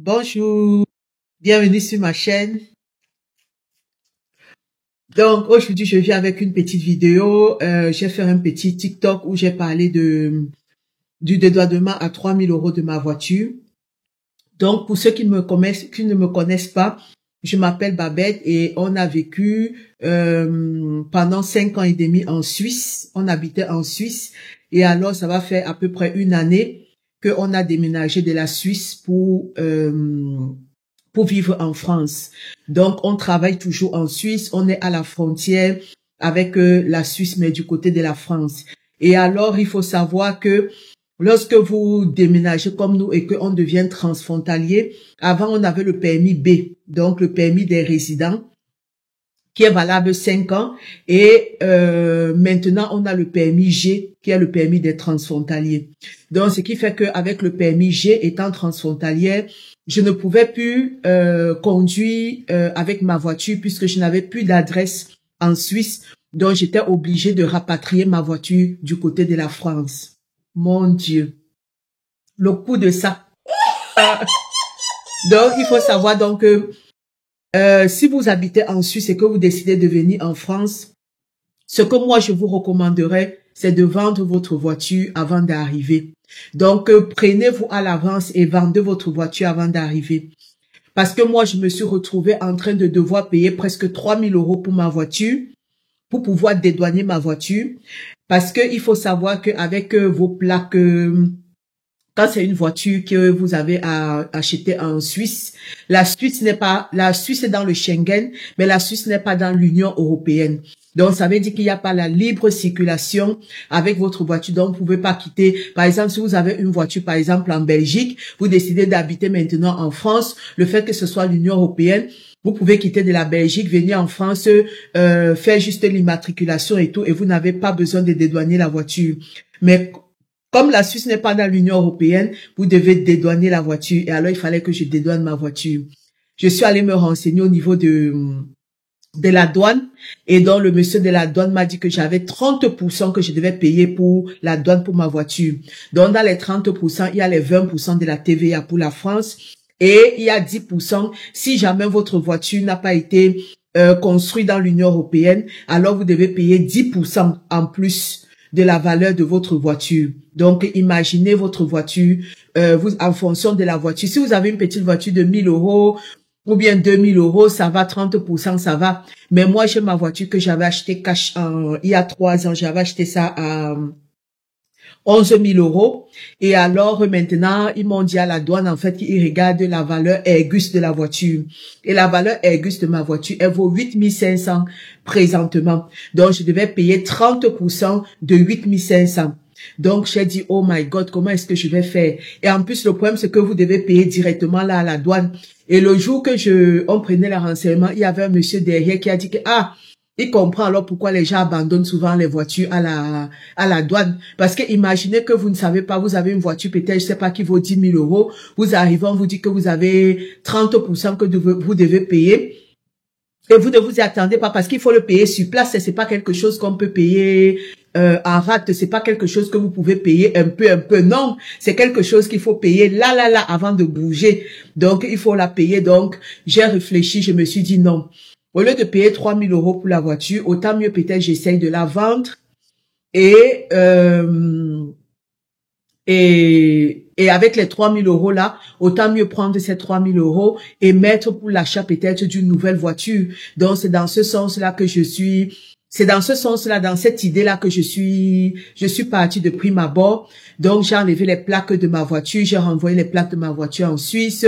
Bonjour, bienvenue sur ma chaîne. Donc aujourd'hui je viens avec une petite vidéo. J'ai fait un petit TikTok où j'ai parlé du dédouanement à 3 000 € de ma voiture. Donc pour ceux qui ne me connaissent pas, je m'appelle Babette et on a vécu pendant 5 ans et demi en Suisse. On habitait en Suisse et alors ça va faire à peu près une année qu'on a déménagé de la Suisse pour vivre en France. Donc, on travaille toujours en Suisse. On est à la frontière avec la Suisse, mais du côté de la France. Et alors, il faut savoir que lorsque vous déménagez comme nous et qu'on devient transfrontalier, avant, on avait le permis B, donc le permis des résidents, qui est valable 5 ans. Et maintenant, on a le permis G, qui est le permis des transfrontaliers. Donc, ce qui fait qu'avec le permis G, étant transfrontalière, je ne pouvais plus conduire avec ma voiture puisque je n'avais plus d'adresse en Suisse. Donc, j'étais obligée de rapatrier ma voiture du côté de la France. Mon Dieu. Le coût de ça. Donc, il faut savoir donc que si vous habitez en Suisse et que vous décidez de venir en France, ce que moi je vous recommanderais, c'est de vendre votre voiture avant d'arriver. Donc, prenez-vous à l'avance et vendez votre voiture avant d'arriver. Parce que moi, je me suis retrouvée en train de devoir payer presque 3 000 € pour ma voiture, pour pouvoir dédouaner ma voiture. Parce que il faut savoir qu'avec vos plaques, quand c'est une voiture que vous avez acheter en Suisse, la Suisse est dans le Schengen, mais la Suisse n'est pas dans l'Union européenne. Donc, ça veut dire qu'il n'y a pas la libre circulation avec votre voiture. Donc, vous pouvez pas quitter. Par exemple, si vous avez une voiture, par exemple, en Belgique, vous décidez d'habiter maintenant en France, le fait que ce soit l'Union européenne, vous pouvez quitter de la Belgique, venir en France, faire juste l'immatriculation et tout, et vous n'avez pas besoin de dédouaner la voiture. Mais comme la Suisse n'est pas dans l'Union européenne, vous devez dédouaner la voiture. Et alors, il fallait que je dédouane ma voiture. Je suis allée me renseigner au niveau de la douane, et donc le monsieur de la douane m'a dit que j'avais 30% que je devais payer pour la douane pour ma voiture. Donc dans les 30%, il y a les 20% de la TVA pour la France et il y a 10% si jamais votre voiture n'a pas été construite dans l'Union européenne, alors vous devez payer 10% en plus de la valeur de votre voiture. Donc imaginez votre voiture en fonction de la voiture. Si vous avez une petite voiture de 1 000 € ou bien 2 000 €, ça va, 30%, ça va. Mais moi, j'ai ma voiture que j'avais acheté cash il y a 3 ans. J'avais acheté ça à 11 000 €. Et alors, maintenant, ils m'ont dit à la douane, en fait, qu'ils regardent la valeur Aigus de la voiture. Et la valeur Aigus de ma voiture, elle vaut 8 500 présentement. Donc, je devais payer 30% de 8 500. Donc, j'ai dit, oh my God, comment est-ce que je vais faire? Et en plus, le problème, c'est que vous devez payer directement là à la douane. Et le jour que on prenait le renseignement, il y avait un monsieur derrière qui a dit que, il comprend alors pourquoi les gens abandonnent souvent les voitures à la douane. Parce que imaginez que vous ne savez pas, vous avez une voiture peut-être, je sais pas, qui vaut 10 000 €. Vous arrivez, on vous dit que vous avez 30% que vous devez payer. Et vous ne vous y attendez pas parce qu'il faut le payer sur place. C'est pas quelque chose qu'on peut payer en rate. C'est pas quelque chose que vous pouvez payer un peu. Non, c'est quelque chose qu'il faut payer là avant de bouger. Donc, il faut la payer. Donc, j'ai réfléchi. Je me suis dit non. Au lieu de payer 3 000 € pour la voiture, autant mieux peut-être j'essaye de la vendre et avec les 3 000 € là, autant mieux prendre ces 3 000 € et mettre pour l'achat peut-être d'une nouvelle voiture. Donc, c'est dans ce sens-là que dans cette idée-là que je suis partie de prime abord. Donc, j'ai enlevé les plaques de ma voiture, j'ai renvoyé les plaques de ma voiture en Suisse,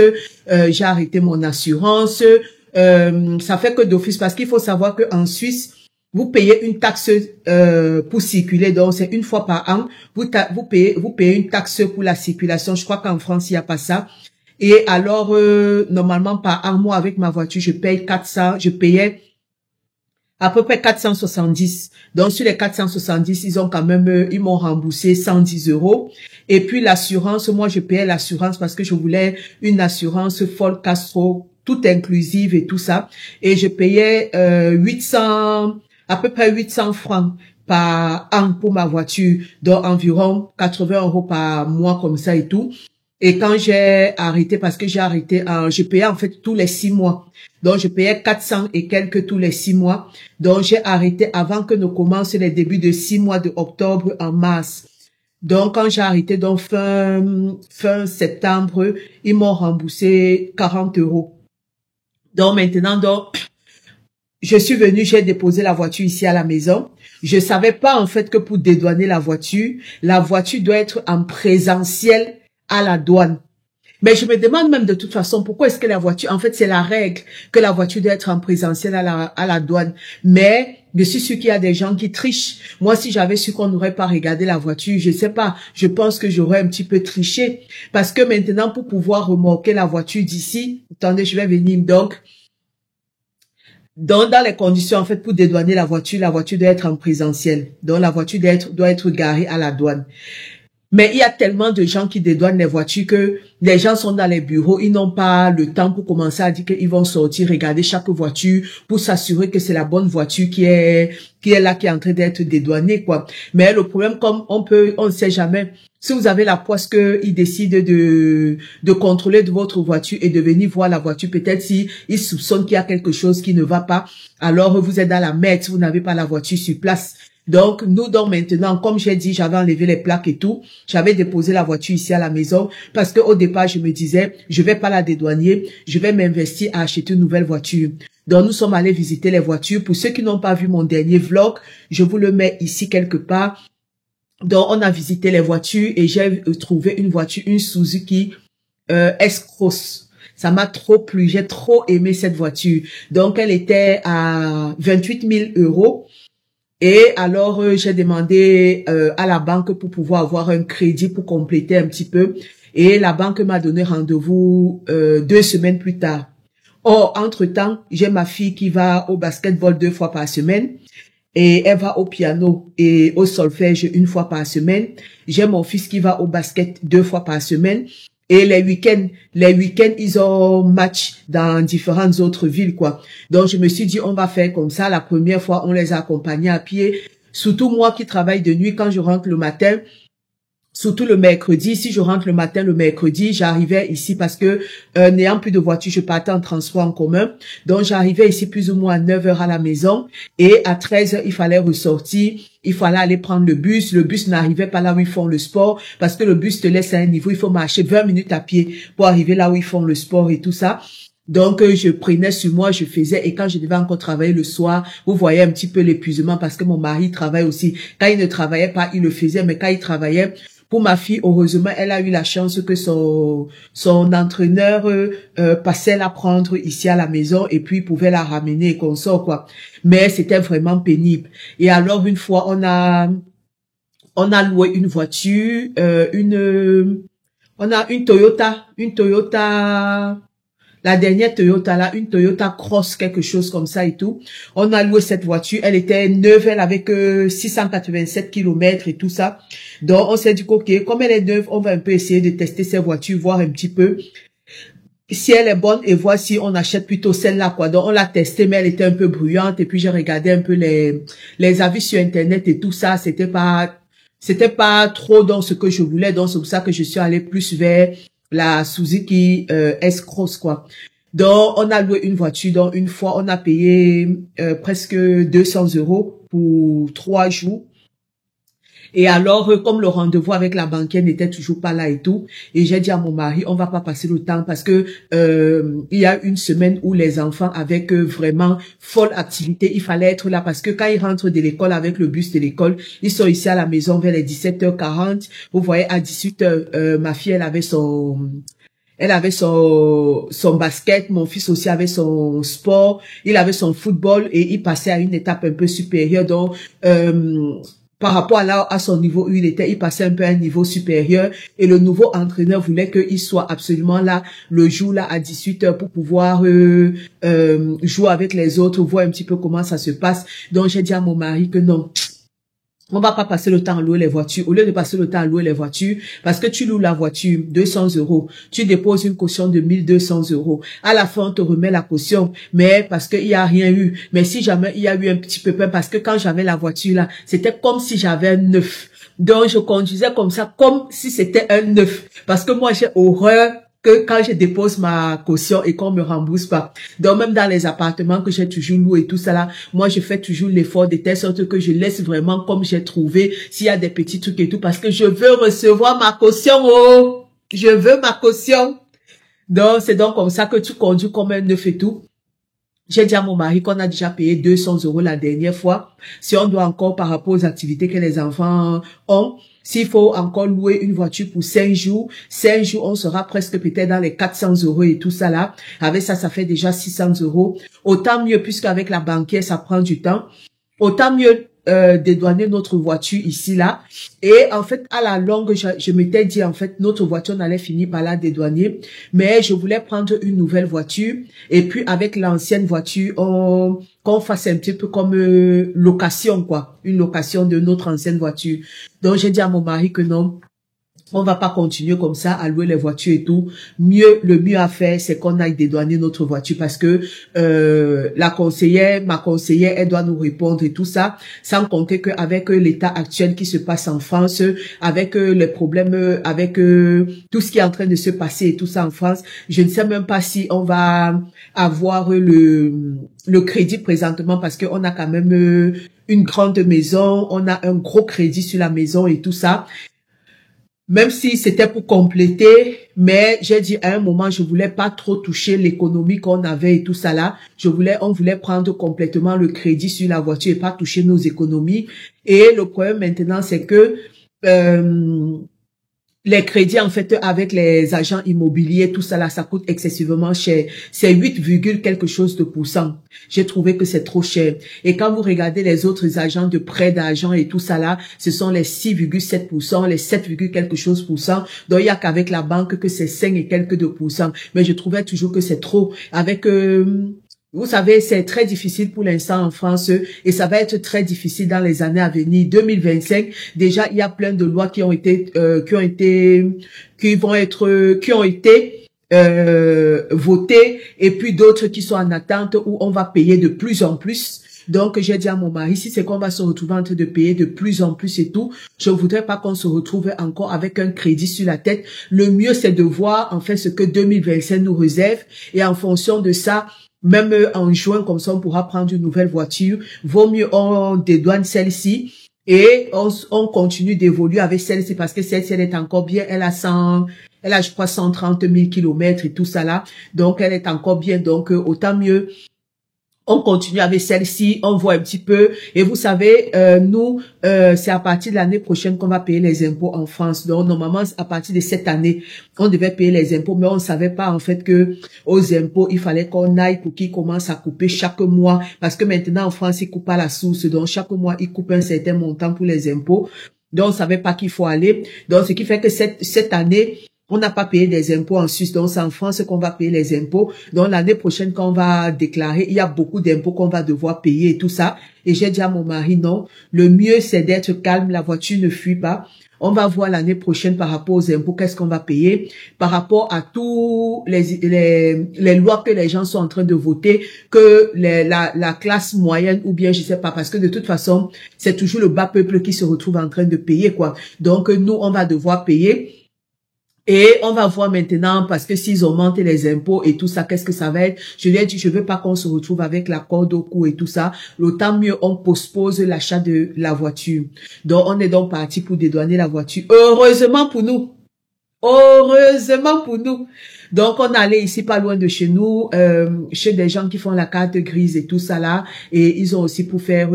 j'ai arrêté mon assurance. Ça fait que d'office, parce qu'il faut savoir qu'en Suisse, vous payez une taxe pour circuler, donc c'est une fois par an. Vous payez une taxe pour la circulation. Je crois qu'en France, il n'y a pas ça. Et alors, normalement, par an, moi, avec ma voiture, je payais à peu près 470. Donc, sur les 470, ils m'ont remboursé 110 €. Et puis, l'assurance, moi, je payais l'assurance parce que je voulais une assurance Ford Castro, toute inclusive et tout ça. Et je payais à peu près 800 francs par an pour ma voiture, donc environ 80 € par mois comme ça et tout. Et quand j'ai arrêté, parce que j'ai arrêté, je payais en fait tous les 6 mois. Donc, je payais 400 et quelques tous les 6 mois. Donc, j'ai arrêté avant que ne commencent les débuts de 6 mois de octobre en mars. Donc, quand j'ai arrêté, donc fin septembre, ils m'ont remboursé 40 euros. Donc, maintenant, je suis venue, j'ai déposé la voiture ici à la maison. Je savais pas, en fait, que pour dédouaner la voiture doit être en présentiel à la douane. Mais je me demande même de toute façon, pourquoi est-ce que la voiture, en fait, c'est la règle que la voiture doit être en présentiel à la douane. Mais je suis sûre qu'il y a des gens qui trichent. Moi, si j'avais su qu'on n'aurait pas regardé la voiture, je sais pas, je pense que j'aurais un petit peu triché. Parce que maintenant, pour pouvoir remorquer la voiture d'ici, attendez, je vais venir. Donc, dans les conditions, en fait, pour dédouaner la voiture doit être en présentiel. Donc, la voiture doit être garée à la douane. Mais il y a tellement de gens qui dédouanent les voitures que les gens sont dans les bureaux, ils n'ont pas le temps pour commencer à dire qu'ils vont sortir, regarder chaque voiture pour s'assurer que c'est la bonne voiture qui est là, qui est en train d'être dédouanée, quoi. Mais le problème, comme on ne sait jamais, si vous avez la poisse qu'ils décident de contrôler de votre voiture et de venir voir la voiture, peut-être si ils soupçonnent qu'il y a quelque chose qui ne va pas, alors vous êtes dans la merde si vous n'avez pas la voiture sur place. Donc, nous, maintenant, comme j'ai dit, j'avais enlevé les plaques et tout. J'avais déposé la voiture ici à la maison parce que au départ, je me disais, je vais pas la dédouaner, je vais m'investir à acheter une nouvelle voiture. Donc, nous sommes allés visiter les voitures. Pour ceux qui n'ont pas vu mon dernier vlog, je vous le mets ici quelque part. Donc, on a visité les voitures et j'ai trouvé une voiture, une Suzuki S-Cross. Ça m'a trop plu, j'ai trop aimé cette voiture. Donc, elle était à 28 000 euros. Et alors, j'ai demandé à la banque pour pouvoir avoir un crédit pour compléter un petit peu. Et la banque m'a donné rendez-vous 2 semaines plus tard. Or, entre-temps, j'ai ma fille qui va au basketball 2 fois par semaine. Et elle va au piano et au solfège 1 fois par semaine. J'ai mon fils qui va au basket 2 fois par semaine. Et les week-ends, ils ont match dans différentes autres villes, quoi. Donc, je me suis dit, on va faire comme ça. La première fois, on les a accompagnés à pied. Surtout moi qui travaille de nuit, quand je rentre le matin, surtout le mercredi, si je rentre le matin, le mercredi, j'arrivais ici parce que, n'ayant plus de voiture, je partais en transport en commun. Donc, j'arrivais ici plus ou moins à 9 h à la maison. Et à 13 h, il fallait ressortir. Il fallait aller prendre le bus. Le bus n'arrivait pas là où ils font le sport parce que le bus te laisse à un niveau. Il faut marcher 20 minutes à pied pour arriver là où ils font le sport et tout ça. Donc, je prenais sur moi, je faisais, et quand je devais encore travailler le soir, vous voyez un petit peu l'épuisement parce que mon mari travaille aussi. Quand il ne travaillait pas, il le faisait, mais quand il travaillait, pour ma fille, heureusement, elle a eu la chance que son entraîneur passait la prendre ici à la maison et puis pouvait la ramener et qu'on sort, quoi. Mais c'était vraiment pénible. Et alors, une fois, on a loué une voiture, on a une Toyota, la dernière Toyota, là, une Toyota Cross, quelque chose comme ça et tout. On a loué cette voiture. Elle était neuve, elle avait que 687 km et tout ça. Donc, on s'est dit, ok, comme elle est neuve, on va un peu essayer de tester ces voitures, voir un petit peu si elle est bonne et voir si on achète plutôt celle-là, quoi. Donc, on l'a testée, mais elle était un peu bruyante. Et puis, j'ai regardé un peu les avis sur Internet et tout ça. C'était pas trop dans ce que je voulais. Donc, c'est pour ça que je suis allée plus vers la Suzuki S-Cross, quoi. Donc, on a loué une voiture. Donc, une fois, on a payé presque 200 € pour 3 jours. Et alors, comme le rendez-vous avec la banquière n'était toujours pas là et tout, et j'ai dit à mon mari, on va pas passer le temps parce que il y a une semaine où les enfants avec vraiment folle activité, il fallait être là parce que quand ils rentrent de l'école avec le bus de l'école, ils sont ici à la maison vers les 17h40. Vous voyez, à 18h, ma fille, elle avait son basket, mon fils aussi avait son sport, il avait son football et il passait à une étape un peu supérieure. Donc, par rapport à son niveau où il était, il passait un peu à un niveau supérieur et le nouveau entraîneur voulait qu'il soit absolument là le jour là à 18h pour pouvoir jouer avec les autres, voir un petit peu comment ça se passe. Donc j'ai dit à mon mari que non, on va pas passer le temps à louer les voitures. Au lieu de passer le temps à louer les voitures, parce que tu loues la voiture 200 €, tu déposes une caution de 1200 €. À la fin, on te remet la caution, mais parce qu'il y a rien eu. Mais si jamais il y a eu un petit peu peur, parce que quand j'avais la voiture là, c'était comme si j'avais 9. Donc, je conduisais comme ça, comme si c'était un neuf. Parce que moi, j'ai horreur que quand je dépose ma caution et qu'on me rembourse pas. Donc, même dans les appartements que j'ai toujours loués et tout ça là, moi, je fais toujours l'effort de telle sorte que je laisse vraiment comme j'ai trouvé, s'il y a des petits trucs et tout, parce que je veux recevoir ma caution, oh! Je veux ma caution. Donc, c'est donc comme ça que tu conduis comme un neuf et tout. J'ai dit à mon mari qu'on a déjà payé 200 € la dernière fois. Si on doit encore, par rapport aux activités que les enfants ont, s'il faut encore louer une voiture pour 5 jours, on sera presque peut-être dans les 400 € et tout ça là. Avec ça, ça fait déjà 600 €. Autant mieux, puisqu'avec la banquière, ça prend du temps. Autant mieux dédouaner notre voiture ici là. Et en fait, à la longue, je m'étais dit en fait notre voiture n'allait finir par la dédouaner, mais je voulais prendre une nouvelle voiture et puis avec l'ancienne voiture qu'on fasse un petit peu comme location quoi, une location de notre ancienne voiture. Donc j'ai dit à mon mari que non, on va pas continuer comme ça à louer les voitures et tout. Le mieux à faire, c'est qu'on aille dédouaner notre voiture parce que ma conseillère, elle doit nous répondre et tout ça. Sans compter qu'avec l'état actuel qui se passe en France, avec les problèmes, avec tout ce qui est en train de se passer et tout ça en France, je ne sais même pas si on va avoir le crédit présentement parce qu'on a quand même une grande maison, on a un gros crédit sur la maison et tout ça. Même si c'était pour compléter, mais j'ai dit à un moment, je voulais pas trop toucher l'économie qu'on avait et tout ça là. On voulait prendre complètement le crédit sur la voiture et pas toucher nos économies. Et le problème maintenant, c'est que les crédits, en fait, avec les agents immobiliers, tout ça là, ça coûte excessivement cher. C'est 8, quelque chose de %. J'ai trouvé que c'est trop cher. Et quand vous regardez les autres agents de prêt d'argent et tout ça là, ce sont les 6,7%, les 7, quelque chose %. Donc, il y a qu'avec la banque que c'est 5 et quelques de %. Mais je trouvais toujours que c'est trop. Avec, vous savez, c'est très difficile pour l'instant en France et ça va être très difficile dans les années à venir. 2025, déjà, il y a plein de lois qui ont été votées et puis d'autres qui sont en attente où on va payer de plus en plus. Donc, j'ai dit à mon mari, si c'est qu'on va se retrouver en train de payer de plus en plus et tout, je voudrais pas qu'on se retrouve encore avec un crédit sur la tête. Le mieux, c'est de voir, en fait, ce que 2025 nous réserve et en fonction de ça, même en juin, comme ça, on pourra prendre une nouvelle voiture. Vaut mieux on dédouane celle-ci et on continue d'évoluer avec celle-ci parce que celle-ci, elle est encore bien. Elle a, je crois, 130 000 kilomètres et tout ça là. Donc, elle est encore bien. Donc, autant mieux. On continue avec celle-ci, on voit un petit peu. Et vous savez, nous, c'est à partir de l'année prochaine qu'on va payer les impôts en France. Donc, normalement, à partir de cette année, on devait payer les impôts, mais on ne savait pas, en fait, que aux impôts, il fallait qu'on aille pour qu'ils commencent à couper chaque mois. Parce que maintenant, en France, ils coupent à la source. Donc, chaque mois, ils coupent un certain montant pour les impôts. Donc, on ne savait pas qu'il faut aller. Donc, ce qui fait que cette année, on n'a pas payé des impôts en Suisse, donc c'est en France qu'on va payer les impôts. Donc l'année prochaine, quand on va déclarer, il y a beaucoup d'impôts qu'on va devoir payer et tout ça. Et j'ai dit à mon mari, non, le mieux c'est d'être calme, la voiture ne fuit pas. On va voir l'année prochaine par rapport aux impôts, qu'est-ce qu'on va payer, par rapport à tous les lois que les gens sont en train de voter, que la classe moyenne ou bien je sais pas, parce que de toute façon, c'est toujours le bas peuple qui se retrouve en train de payer quoi. Donc nous, on va devoir payer. Et on va voir maintenant, parce que s'ils augmentent les impôts et tout ça, qu'est-ce que ça va être? Je lui ai dit, je veux pas qu'on se retrouve avec la corde au cou et tout ça. Autant mieux, on postpose l'achat de la voiture. Donc, on est donc parti pour dédouaner la voiture. Heureusement pour nous. Heureusement pour nous. Donc, on allait ici pas loin de chez nous, chez des gens qui font la carte grise et tout ça là. Et ils ont aussi pour faire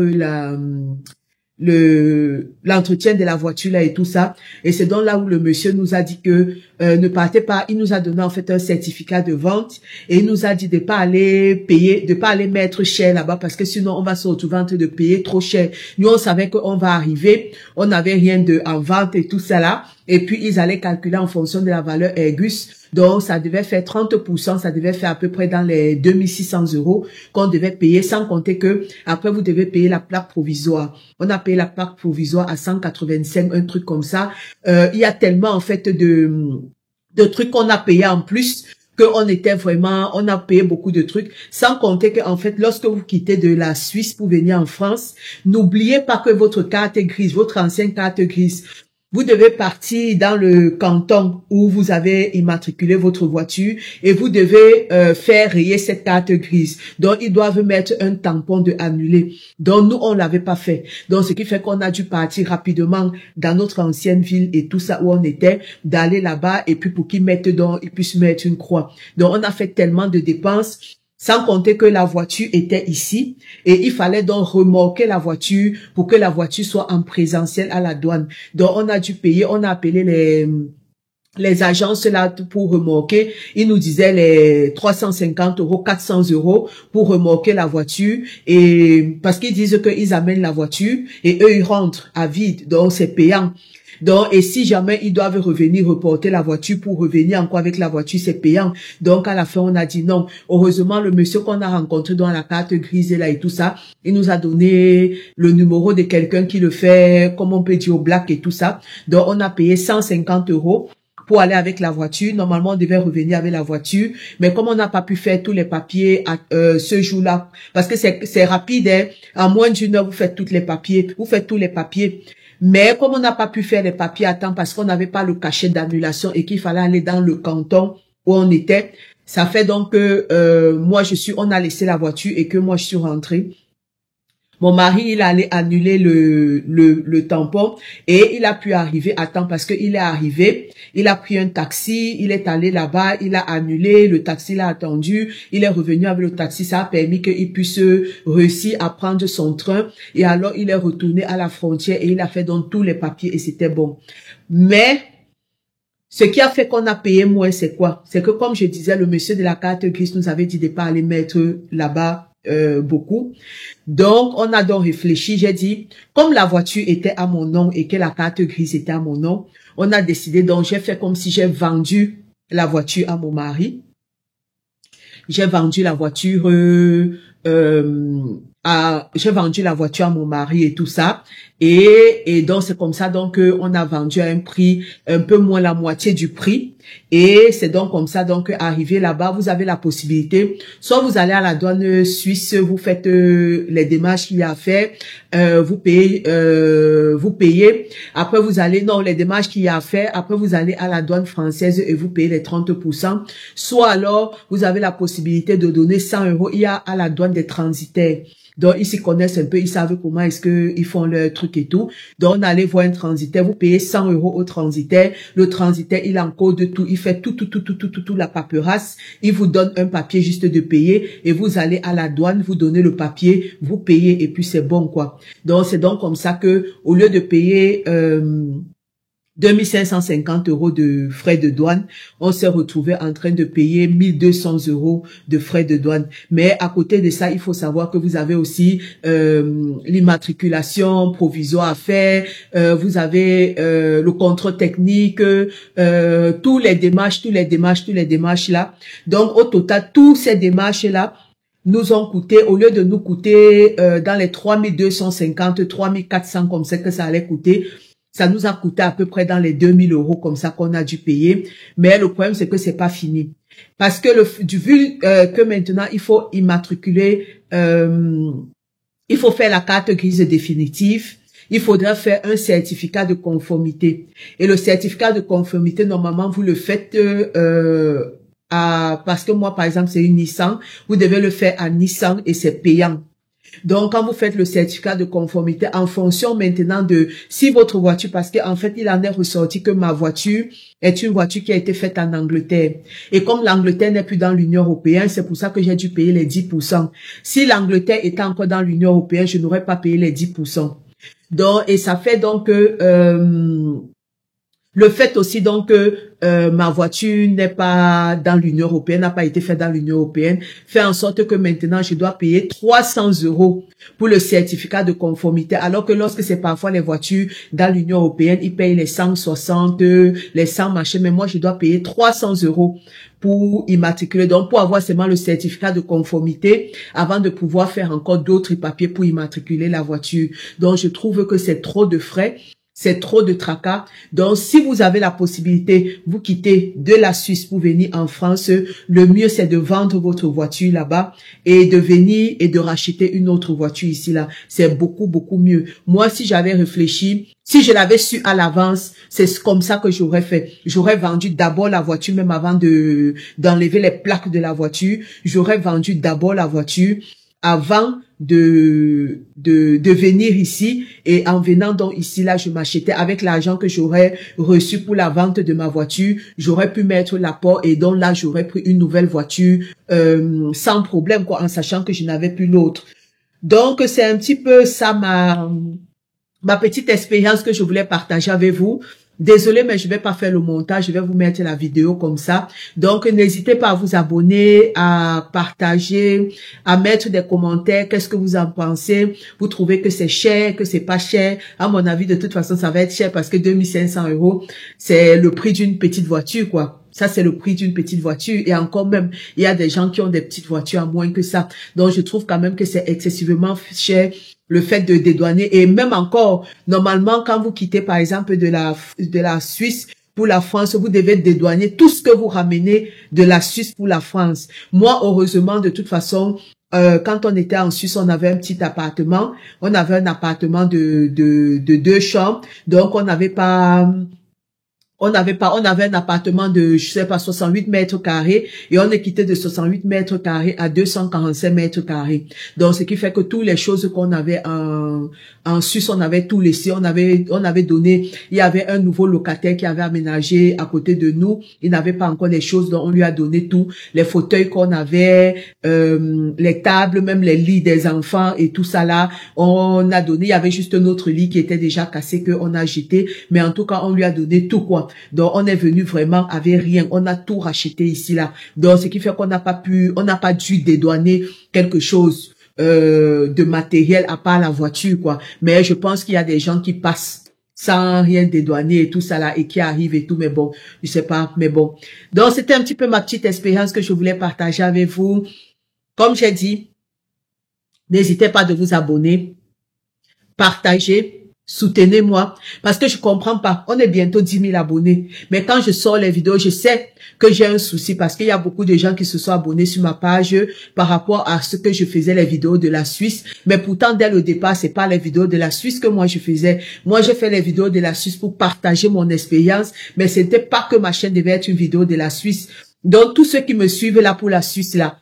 l'entretien de la voiture là et tout ça. Et c'est donc là où le monsieur nous a dit que ne partez pas. Il nous a donné en fait un certificat de vente et il nous a dit de pas aller payer, de pas aller mettre cher là-bas parce que sinon on va se retrouver en train de payer trop cher. Nous on savait qu'on va arriver, on n'avait rien en vente et tout ça là. Et puis ils allaient calculer en fonction de la valeur Ergus. Donc, ça devait faire 30%, ça devait faire à peu près dans les 2600 € qu'on devait payer, sans compter que après vous devez payer la plaque provisoire. On a payé la plaque provisoire à 185, un truc comme ça. Il y a tellement en fait de trucs qu'on a payé en plus qu'on était vraiment, on a payé beaucoup de trucs, sans compter que en fait, lorsque vous quittez de la Suisse pour venir en France, n'oubliez pas que votre carte grise, votre ancienne carte grise, vous devez partir dans le canton où vous avez immatriculé votre voiture et vous devez faire rayer cette carte grise. Donc, ils doivent mettre un tampon de annulé. Donc, nous, on l'avait pas fait. Donc, ce qui fait qu'on a dû partir rapidement dans notre ancienne ville et tout ça où on était, d'aller là-bas et puis pour qu'ils mettent donc, ils puissent mettre une croix. Donc, on a fait tellement de dépenses. Sans compter que la voiture était ici et il fallait donc remorquer la voiture pour que la voiture soit en présentiel à la douane. Donc, on a dû payer, on a appelé les agences là pour remorquer. Ils nous disaient les 350 €, 400 € pour remorquer la voiture et parce qu'ils disent qu'ils amènent la voiture et eux, ils rentrent à vide. Donc, c'est payant. Donc, et si jamais ils doivent revenir reporter la voiture pour revenir encore avec la voiture, c'est payant. Donc, à la fin, on a dit non. Heureusement, le monsieur qu'on a rencontré dans la carte grise là et tout ça, il nous a donné le numéro de quelqu'un qui le fait, comme on peut dire, au black et tout ça. Donc, on a payé 150 € pour aller avec la voiture. Normalement, on devait revenir avec la voiture. Mais comme on n'a pas pu faire tous les papiers ce jour-là, parce que c'est rapide, hein, en moins d'une heure, vous faites tous les papiers. Vous faites tous les papiers. Mais comme on n'a pas pu faire les papiers à temps parce qu'on n'avait pas le cachet d'annulation et qu'il fallait aller dans le canton où on était, ça fait donc que on a laissé la voiture et que moi je suis rentrée. Mon mari, il allait annuler le tampon et il a pu arriver à temps parce qu'il est arrivé, il a pris un taxi, il est allé là-bas, il a annulé, le taxi l'a attendu, il est revenu avec le taxi, ça a permis qu'il puisse réussir à prendre son train et alors il est retourné à la frontière et il a fait donc tous les papiers et c'était bon. Mais ce qui a fait qu'on a payé moins, c'est quoi? C'est que comme je disais, le monsieur de la carte grise nous avait dit de pas aller mettre là-bas beaucoup. Donc, on a donc réfléchi. J'ai dit, comme la voiture était à mon nom et que la carte grise était à mon nom, on a décidé, donc j'ai fait comme si j'ai vendu la voiture à mon mari. J'ai vendu la voiture j'ai vendu la voiture à mon mari et tout ça. Et donc, c'est comme ça donc on a vendu à un prix un peu moins la moitié du prix. Et c'est donc comme ça, donc, arrivé là-bas, vous avez la possibilité, soit vous allez à la douane suisse, vous faites les démarches qu'il y a à faire, vous payez, après vous allez, non, les démarches qu'il y a à faire, après vous allez à la douane française et vous payez les 30%, soit alors, vous avez la possibilité de donner 100 €, il y a à la douane des transitaires. Donc, ils s'y connaissent un peu, ils savent comment est-ce que ils font leur truc et tout. Donc, on allait voir un transitaire, vous payez 100 € au transitaire. Le transitaire, il encode tout, il fait tout, la paperasse. Il vous donne un papier juste de payer et vous allez à la douane, vous donnez le papier, vous payez et puis c'est bon, quoi. Donc, c'est donc comme ça que, au lieu de payer, 2550 € de frais de douane, on s'est retrouvé en train de payer 1200 € de frais de douane. Mais à côté de ça, il faut savoir que vous avez aussi l'immatriculation provisoire à faire, vous avez le contrôle technique, tous les démarches là. Donc au total, toutes ces démarches là nous ont coûté, au lieu de nous coûter dans les 3250, 3400 comme ça que ça allait coûter, ça nous a coûté à peu près dans les 2000 € comme ça qu'on a dû payer. Mais le problème, c'est que c'est pas fini. Parce que vu que maintenant, il faut immatriculer, il faut faire la carte grise définitive. Il faudra faire un certificat de conformité. Et le certificat de conformité, normalement, vous le faites parce que moi, par exemple, c'est une Nissan. Vous devez le faire à Nissan et c'est payant. Donc, quand vous faites le certificat de conformité, en fonction maintenant de si votre voiture, parce qu'en fait, il en est ressorti que ma voiture est une voiture qui a été faite en Angleterre. Et comme l'Angleterre n'est plus dans l'Union européenne, c'est pour ça que j'ai dû payer les 10%. Si l'Angleterre était encore dans l'Union européenne, je n'aurais pas payé les 10%. Donc, et ça fait donc que le fait aussi donc que ma voiture n'est pas dans l'Union européenne, n'a pas été faite dans l'Union européenne, fait en sorte que maintenant je dois payer 300 € pour le certificat de conformité, alors que lorsque c'est parfois les voitures dans l'Union européenne, ils payent les 160, les 100 machins, mais moi je dois payer 300 € pour immatriculer, donc pour avoir seulement le certificat de conformité avant de pouvoir faire encore d'autres papiers pour immatriculer la voiture. Donc je trouve que c'est trop de frais. c'est trop de tracas. Donc, si vous avez la possibilité, vous quittez de la Suisse pour venir en France, le mieux, c'est de vendre votre voiture là-bas et de venir et de racheter une autre voiture ici, là. C'est beaucoup, beaucoup mieux. Moi, si j'avais réfléchi, si je l'avais su à l'avance, c'est comme ça que j'aurais fait. J'aurais vendu d'abord la voiture, même avant d'enlever les plaques de la voiture. J'aurais vendu d'abord la voiture avant de venir ici, et en venant donc ici, là, je m'achetais avec l'argent que j'aurais reçu pour la vente de ma voiture, j'aurais pu mettre l'apport et donc là, j'aurais pris une nouvelle voiture sans problème, quoi, en sachant que je n'avais plus l'autre. Donc, c'est un petit peu ça ma petite expérience que je voulais partager avec vous. Désolée, mais je vais pas faire le montage, je vais vous mettre la vidéo comme ça. Donc, n'hésitez pas à vous abonner, à partager, à mettre des commentaires. Qu'est-ce que vous en pensez? Vous trouvez que c'est cher, que c'est pas cher? À mon avis, de toute façon, ça va être cher parce que 2500 €, c'est le prix d'une petite voiture, quoi. Ça, c'est le prix d'une petite voiture. Et encore même, il y a des gens qui ont des petites voitures à moins que ça. Donc, je trouve quand même que c'est excessivement cher, le fait de dédouaner. Et même encore, normalement, quand vous quittez, par exemple, de la Suisse pour la France, vous devez dédouaner tout ce que vous ramenez de la Suisse pour la France. Moi, heureusement, de toute façon, quand on était en Suisse, on avait un petit appartement. On avait un appartement de 2 chambres. Donc, on avait un appartement de, je sais pas, 68 mètres carrés et on est quitté de 68 mètres carrés à 245 mètres carrés. Donc, ce qui fait que toutes les choses qu'on avait en Suisse, on avait tout laissé, on avait donné, il y avait un nouveau locataire qui avait aménagé à côté de nous, il n'avait pas encore les choses, donc on lui a donné tout, les fauteuils qu'on avait, les tables, même les lits des enfants et tout ça là, on a donné, il y avait juste un autre lit qui était déjà cassé qu'on a jeté, mais en tout cas, on lui a donné tout, quoi. Donc, on est venu vraiment avec rien. On a tout racheté ici, là. Donc, ce qui fait qu'on n'a pas dû dédouaner quelque chose de matériel à part la voiture, quoi. Mais je pense qu'il y a des gens qui passent sans rien dédouaner et tout ça là, et qui arrivent et tout, mais bon, je sais pas, mais bon. Donc, c'était un petit peu ma petite expérience que je voulais partager avec vous. Comme j'ai dit, n'hésitez pas de vous abonner, partager, soutenez-moi, parce que je comprends pas. On est bientôt 10 000 abonnés. Mais quand je sors les vidéos, je sais que j'ai un souci parce qu'il y a beaucoup de gens qui se sont abonnés sur ma page par rapport à ce que je faisais les vidéos de la Suisse. Mais pourtant, dès le départ, c'est pas les vidéos de la Suisse que moi je faisais. Moi, j'ai fait les vidéos de la Suisse pour partager mon expérience, mais c'était pas que ma chaîne devait être une vidéo de la Suisse. Donc, tous ceux qui me suivent là pour la Suisse là,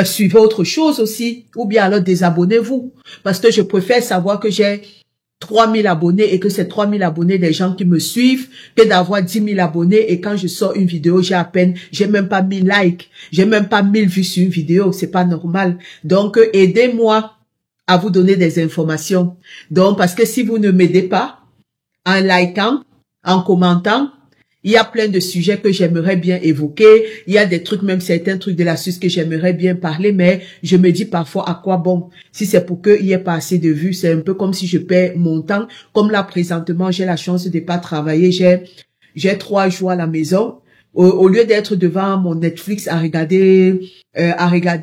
suivez autre chose aussi, ou bien alors désabonnez-vous. Parce que je préfère savoir que j'ai 3000 abonnés et que c'est 3000 abonnés des gens qui me suivent que d'avoir 10 000 abonnés et quand je sors une vidéo, j'ai même pas 1000 likes, j'ai même pas 1000 vues sur une vidéo, c'est pas normal. Donc, aidez-moi à vous donner des informations. Donc, parce que si vous ne m'aidez pas, en likant, en commentant, il y a plein de sujets que j'aimerais bien évoquer. Il y a des trucs, même certains trucs de la Suisse que j'aimerais bien parler, mais je me dis parfois à quoi bon. Si c'est pour qu'il y ait pas assez de vues, c'est un peu comme si je perds mon temps. Comme là, présentement, j'ai la chance de pas travailler. J'ai 3 jours à la maison. Au lieu d'être devant mon Netflix à regarder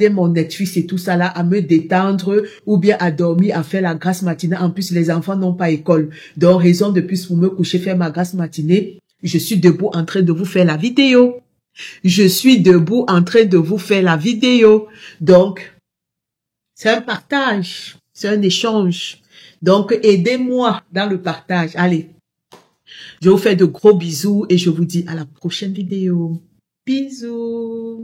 mon Netflix et tout ça là, à me détendre ou bien à dormir, à faire la grasse matinée. En plus, les enfants n'ont pas école. Donc, raison de plus pour me coucher, faire ma grasse matinée. Je suis debout en train de vous faire la vidéo. Je suis debout en train de vous faire la vidéo. Donc, c'est un partage, c'est un échange. Donc, aidez-moi dans le partage. Allez, je vous fais de gros bisous et je vous dis à la prochaine vidéo. Bisous.